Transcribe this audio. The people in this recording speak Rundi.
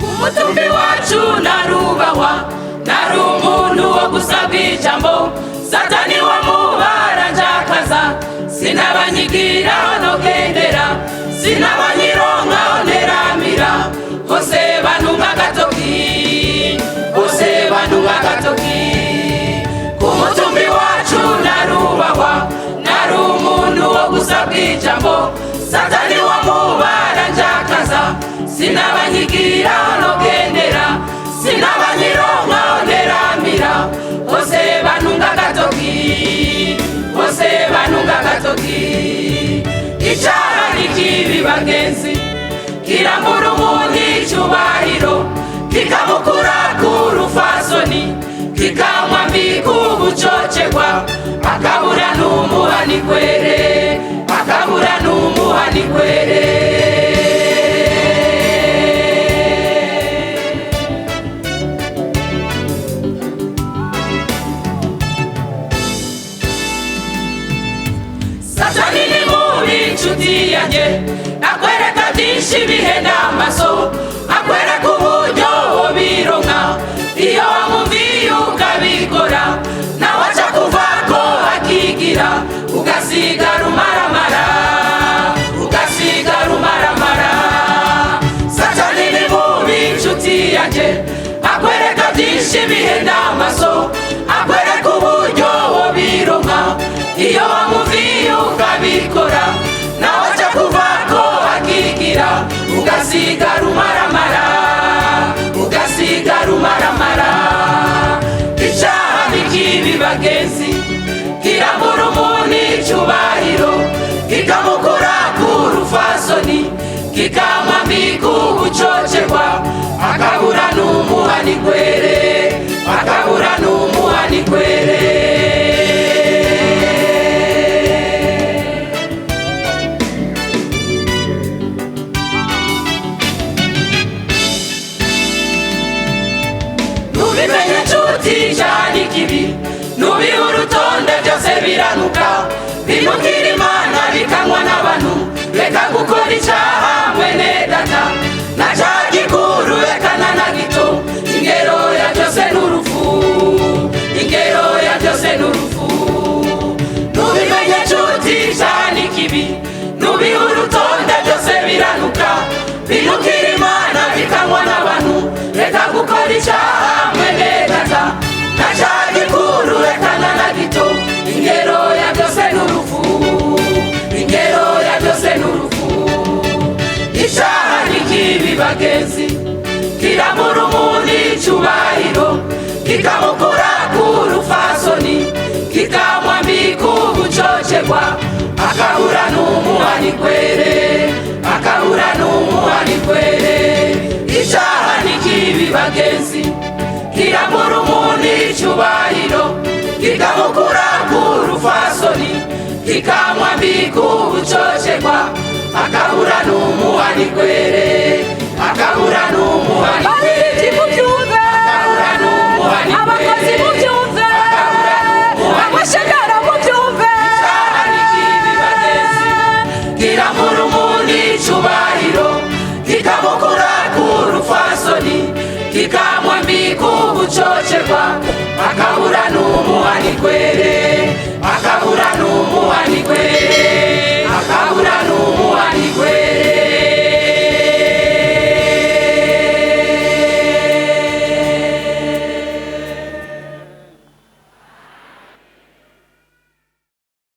Umutumbi wacu narubahwa, nari umuntu wo gusabwa ijambo, Satani wamubara njakaza, sinabanyigiraho nogendera, sinabanyironkaho nteramira, hose bantunga agatoki, hose bantunga agatoki. Ku mutumbi wacu narubahwa, nari umuntu wo gusabwa ijambo, Satani wamubara njakaza, sinabanyigiraho nogendera, sinabanyironkaho nteramira, hose bantunga agatoki, hose bantunga agatoki. Icaha n'ikibi bagenzi, kirambura umuntu icubahiro, kikamukura ku rufasoni, kikamwambika ubucocegwa, akabura n'umuhanikwere, akabura n'umuhanikwere. Satani ni mubi nshuti yanjye, akwereka byinshi bihenda amaso, akwereka uburyo bironka, iyo wamumviye ukabikora, nawe aca kuvako akigira, ugasigara umaramara, ugasigara umaramara. Satani ni mubi nshuti yanjye, akwereka byinshi bihenda amaso, akwereka uburyo bironka, iyo wamumviye ukabikora, nawe aca kuvako akigira, ugasigara umaramara, ugasigara umaramara. Icaha n'ikibi bagenzi, kirambura umuntu icubahiro, kikamukura ku rufasoni, kikamwambika ubucocegwa, akabura n'umuhanikwere, akabura n'umuhanikwere. Nubimenye nshuti icaha n'ikibi, nubiha urutonde byose biranuka, binukira Imana bikanywa n'abantu, reka gukora icaha mwene data, na caha gikuru rekana na gito, ingero ya byose n'urupfu, ingero ya byose n'urupfu. Nubimenye nshuti icaha n'ikibi, nubiha urutonde byose biranuka, binukira Imana bikanywa n'abantu, reka gukora icaha mwene data, na caha gikuru rekana na gito, ingero ya byose n'urupfu, ingero ya byose n'urupfu. Icaha n'ikibi bagenzi, kirambura umuntu icubahiro, kikamukura ku rufasoni, kikamwambika ubucocegwa, akabura n'umuhanikwere, akabura n'umuhanikwere. Icaha n'ikibi bagenzi, kirambura umuntu icubahiro, kikamukura ku rufasoni, kikamwambika ubucocegwa, akabura n'umuhanikwere, akabura n'umuhanikwere, akabura n'umuhanikwere, abakozi mubyumve, abashagara mubyumve. Icaha n'ikibi bagenzi, kirambura umuntu icubahiro, kikamukura ku rufasoni, kikamwambika ubucocegwa, akabura n'umuhanikwere.